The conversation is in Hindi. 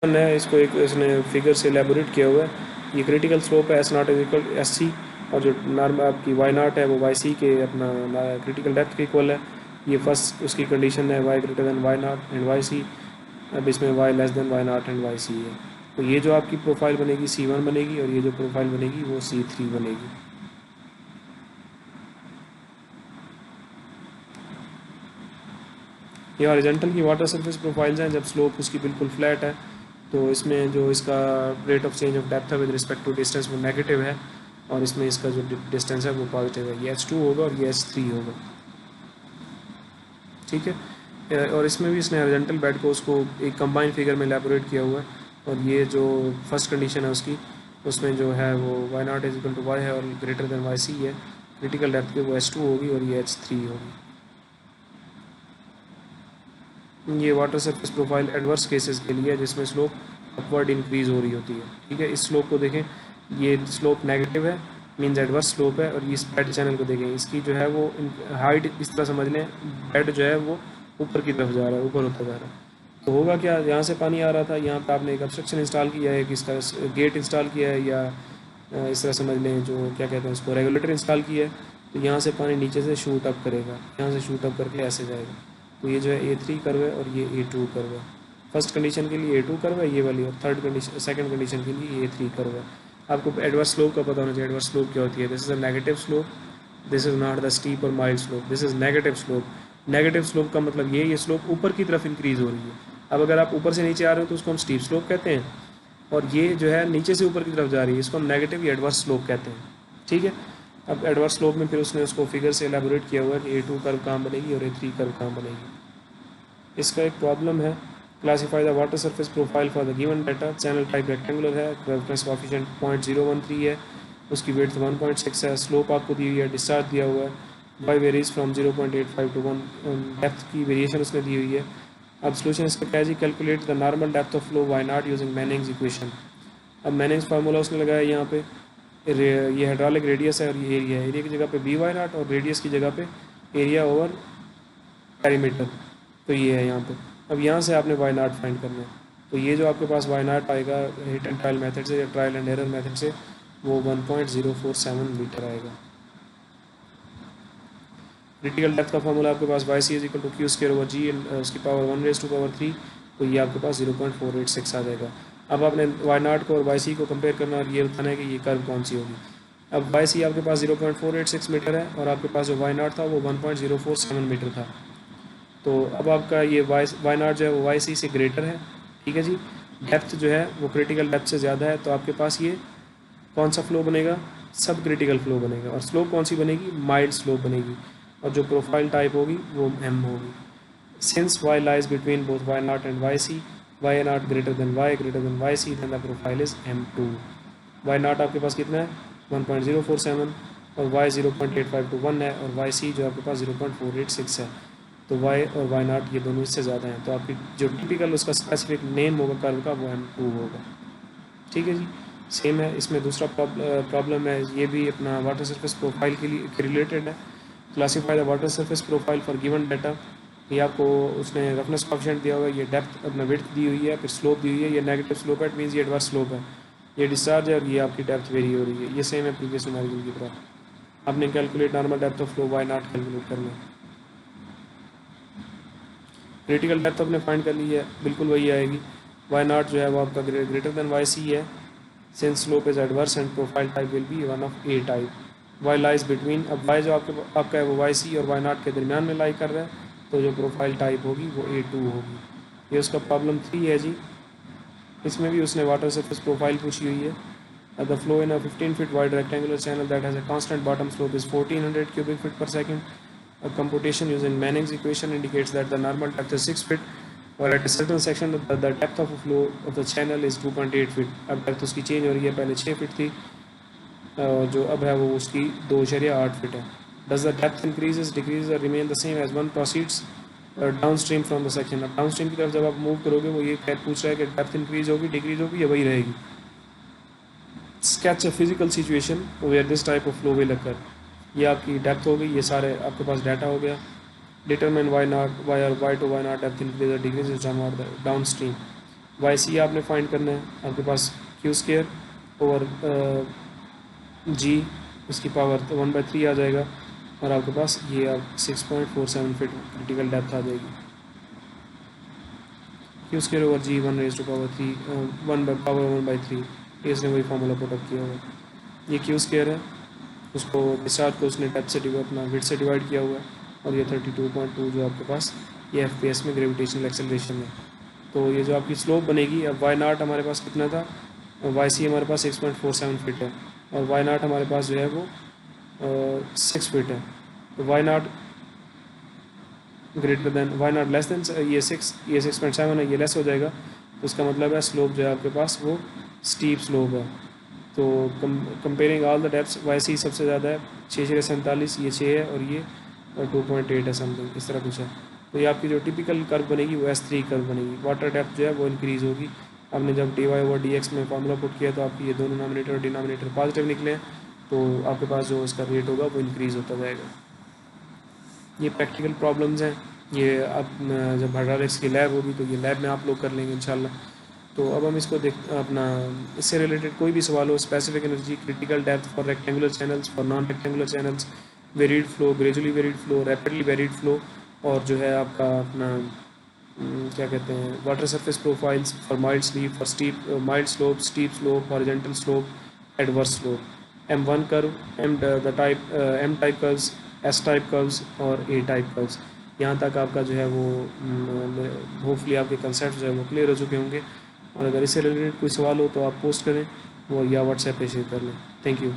है, इसको एक इसने फिगर से एलेबोरेट किया हुआ है। ये क्रिटिकल स्लोप है S naught is equal S C, और जो नॉर्मल आपकी वाई नॉट है वो वाई सी के अपना क्रिटिकल डेप्थ के इक्वल है। ये फर्स्ट उसकी कंडीशन है Y greater than Y naught and Y C. अब इसमें Y less than Y naught and Y C है। तो ये जो आपकी प्रोफाइल बनेगी C1 बनेगी, और ये जो प्रोफाइल बनेगी वो C3 बनेगी। ये हॉरिजॉन्टल की वाटर सरफेस प्रोफाइल्स हैं जब स्लोप उसकी बिल्कुल फ्लैट है, तो इसमें जो इसका rate of change of depth है विद रिस्पेक्ट टू डिस्टेंस वो नेगेटिव है, और इसमें इसका जो डिस्टेंस है वो पॉजिटिव है। ये H2 होगा और ये H3 होगा, ठीक है। और इसमें भी इसने हॉरिजॉन्टल बेड को उसको एक कंबाइन फिगर में एलैबोरेट किया हुआ है, और ये जो फर्स्ट कंडीशन है उसकी, उसमें जो है वो Y naught is equal to Y है और ग्रेटर देन वाई सी है। क्रिटिकल डेप्थ पे वो H2 होगी और ये H3 होगी। ये water surface profile adverse cases के लिए है जिसमें स्लोप अपवर्ड इंक्रीज हो रही होती है, ठीक है। इस स्लोप को देखें, ये स्लोप नेगेटिव है, मींस एडवर्स स्लोप है। और इस बेड चैनल को देखें, इसकी जो है वो हाइट इस तरह समझ लें, बेड जो है वो ऊपर की तरफ जा रहा है, ऊपर होता जा रहा है। तो होगा क्या, यहाँ से पानी आ रहा था, यहाँ पे आपने एक ऑब्स्ट्रक्शन इंस्टॉल किया है, कि इसका गेट इंस्टॉल किया है, या इस तरह समझ लें जो क्या कहते हैं उसको रेगुलेटर इंस्टॉल किया है। तो यहाँ से पानी नीचे से शूट अप करेगा, यहाँ से शूट अप करके ऐसे जाएगा। तो ये जो है A3 कर्व है और ये A2 कर्व है। फर्स्ट कंडीशन के लिए A2 कर्व है ये वाली, और थर्ड कंडीशन सेकंड कंडीशन के लिए A3 कर्व है। आपको एडवर्स स्लोप का पता होना चाहिए। एडवर्स स्लोप क्या होती है? This is a negative slope, this is not the steep और mild slope, this is negative slope. Negative slope का मतलब ये स्लोप ऊपर की तरफ इंक्रीज हो रही है। अब अगर आप ऊपर से नीचे आ रहे हो तो उसको हम स्टीप स्लोप कहते हैं, और ये जो है नीचे से ऊपर की तरफ जा रही है, इसको हम नेगेटिव या एडवर्स स्लोप कहते हैं, ठीक है। अब एडवर्स स्लोप में फिर उसने उसको फिगर से एलैबोरेट किया हुआ है कि A2 कर्व कहाँ बनेगी और A3 कर्व कहाँ बनेगी। इसका एक प्रॉब्लम है, classify the water surface profile for the given data. Channel type rectangular है, रेफरेंस कॉफिशिएंट 0.013 है, उसकी वेट 1.6 है, स्लोप आपको दी हुई है, डिस्चार्ज दिया हुआ है, by varies from 0.85 to 1, depth की वेरिएशन उसने दी हुई है। अब सोल्यूशन इसका क्या है जी, calculate the normal depth of flow Y not using Manning's equation. अब मैनिंग्स फार्मूला उसने लगाया यहाँ पे, ये हाइड्रोलिक रेडियस है और ये एरिया है, एरिया की जगह पे बी वाई नॉट और रेडियस की जगह पे एरिया ओवर पेरीमीटर, तो ये है यहाँ पे। अब यहाँ से आपने वाई नॉट फाइंड करना है। तो ये जो आपके पास वाई नॉट आएगा हिट एंड ट्रायल मेथड से या ट्रायल एंड एरर मेथड से, वो 1.047 मीटर आएगा। क्रिटिकल डेप्थ का फॉर्मूला आपके पास y c is equal to q square over g, उसकी पावर 1⁻3, तो ये आपके पास 0.486 आ जाएगा। अब आपने वाई नॉट को और वाई सी को कंपेयर करना और ये बताना है कि ये कर्व कौन सी होगी। अब वाई सी आपके पास 0.486 मीटर है, और आपके पास जो वाई नॉट था वो 1.047 मीटर था। तो अब आपका ये वाई नॉट जो है वो वाई सी से ग्रेटर है, ठीक है जी। डेप्थ जो है वो क्रिटिकल डेप्थ से ज़्यादा है, तो आपके पास ये कौन सा फ्लो बनेगा, सब क्रिटिकल फ्लो बनेगा। और स्लोप कौन सी बनेगी, माइल्ड स्लोप बनेगी, और जो प्रोफाइल टाइप होगी वो M होगी। Since y lies between both Y naught and Y C, Y naught greater than Y C, then the profile is M2। Y naught आपके पास कितना है 1.047, और y 0.85 टू 1 है, और वाई सी जो आपके पास 0.486 है। तो y और वाई नॉट ये दोनों इससे ज़्यादा हैं, तो आपकी जो टिपिकल उसका स्पेसिफिक नेम होगा कर्व का वो M2 होगा, ठीक है जी। सेम है इसमें दूसरा प्रॉब्लम है, ये भी अपना वाटर सरफेस प्रोफाइल के लिए रिलेटेड है। Classify the water surface profile for given data. ये आपको उसने रफनेस कॉफिशिएंट दिया हुआ है, ये डेप्थ अपना विड्थ दी हुई है, फिर स्लोप दी हुई है, ये नेगेटिव स्लोप है, इट मीन्स ये एडवर्स स्लोप है, ये डिस्चार्ज है, और ये आपकी डेप्थ वेरी हो रही है। ये सेम है प्रीवियस सिनेरियो की तरह। आपने calculate normal depth of flow Y naught calculate करना है। क्रिटिकल डेप्थ आपने फाइंड कर ली है, बिल्कुल वही आएगी। वाई नॉट जो है वो आपका ग्रेटर देन वाई सी है, since slope is adverse and profile type will be one of A type. Y lies between, अब वाई जो आपका है वो वाई सी और वाई नॉट के दरमियान में लाई कर रहा है, तो जो प्रोफाइल टाइप होगी वो A2 होगी। ये उसका प्रॉब्लम 3 है जी। इसमें भी उसने वाटर सरफेस प्रोफाइल पूछी हुई है। The flow in a 15 feet wide rectangular channel that has a constant bottom slope is 1400 cubic feet per second. A computation using Manning's equation indicates that the normal depth is 6 feet, or at a certain section the depth of a flow of the channel is 2.8 feet. अब डेप्थ उसकी चेंज हो रही है, पहले 6 फीट थी, जो अब है वो उसकी 2.8 फीट है। Does the depth increases, decreases or remain the same as one proceeds down stream from the section? अब डाउन स्ट्रीम की तरफ जब आप मूव करोगे वो ये पूछ रहा है कि डेप्थ इंक्रीज होगी, डिक्रीज होगी, या वही रहेगी। Sketch a physical situation where this type of flow will occur. ये आपकी डेप्थ हो गई, ये सारे आपके पास डाटा हो गया। डिटरमिन वाई नॉट वाई और y to y not depth increase और decrease downstream. Y c आपने फाइंड करना है, आपके पास क्यू स्केयर ओवर जी उसकी पावर 1/3 आ जाएगा और आपके पास ये आप 6.47 फीट क्रिटिकल डेप्थ आ जाएगी। Q square over G 1 raised to power 3 1/3 इसने वही फॉर्मूला पुटअप किया हुआ है। ये क्यू स्केयर है, उसको डिस्चार्ज को उसने डेप्थ से अपना विड्थ से डिवाइड किया हुआ है और ये 32.2 जो आपके पास ये एफ में ग्रेविटेशनल एक्सेलरेशन है। तो ये जो आपकी स्लोप बनेगी, अब वाई नाट हमारे पास कितना था, वाई सी हमारे पास 6.47 फीट है और वाई नाट हमारे पास जो है वो 6 फीट है। तो Y naught greater than Y naught less than ये 6.7 है, ये लेस हो जाएगा। तो इसका मतलब है स्लोप जो है आपके पास वो स्टीप स्लोप है। तो comparing all the depths Y C सबसे ज़्यादा है 6.47, ये 6 है और ये 2.8 है समथिंग, इस तरह कुछ है। तो ये आपकी जो टिपिकल कर्व बनेगी वो S3 कर्व बनेगी। वाटर डेप्थ जो है वो इंक्रीज़ होगी। आपने जब dy/dx में फार्मूला पुट किया तो आपकी ये दोनों नॉमिनेटर और डिनोमिनेटर पॉजिटिव निकले हैं, तो आपके पास जो इसका रेट होगा वो इंक्रीज़ होता जाएगा। ये प्रैक्टिकल प्रॉब्लम्स हैं, ये अब जब हाइड्रोलिक्स की लैब होगी तो ये लैब में आप लोग कर लेंगे इंशाल्लाह। तो अब हम इसको देख अपना इससे रिलेटेड कोई भी सवाल हो, specific energy, critical depth for rectangular channels, for non rectangular channels, varied flow, gradually varied flow, rapidly varied flow, और जो है आपका अपना क्या कहते हैं water surface profiles for mild sleep, for steep mild slope, steep slope, horizontal slope, adverse slope, M1 curve, M type curves, S type curves और A टाइप कर्व्स। यहाँ तक आपका जो है वो होपफुली आपके कंसेप्ट जो है वो क्लियर हो चुके होंगे। और अगर इससे रिलेटेड कोई सवाल हो तो आप पोस्ट करें वो या व्हाट्सएप पे शेयर कर लें। Thank you.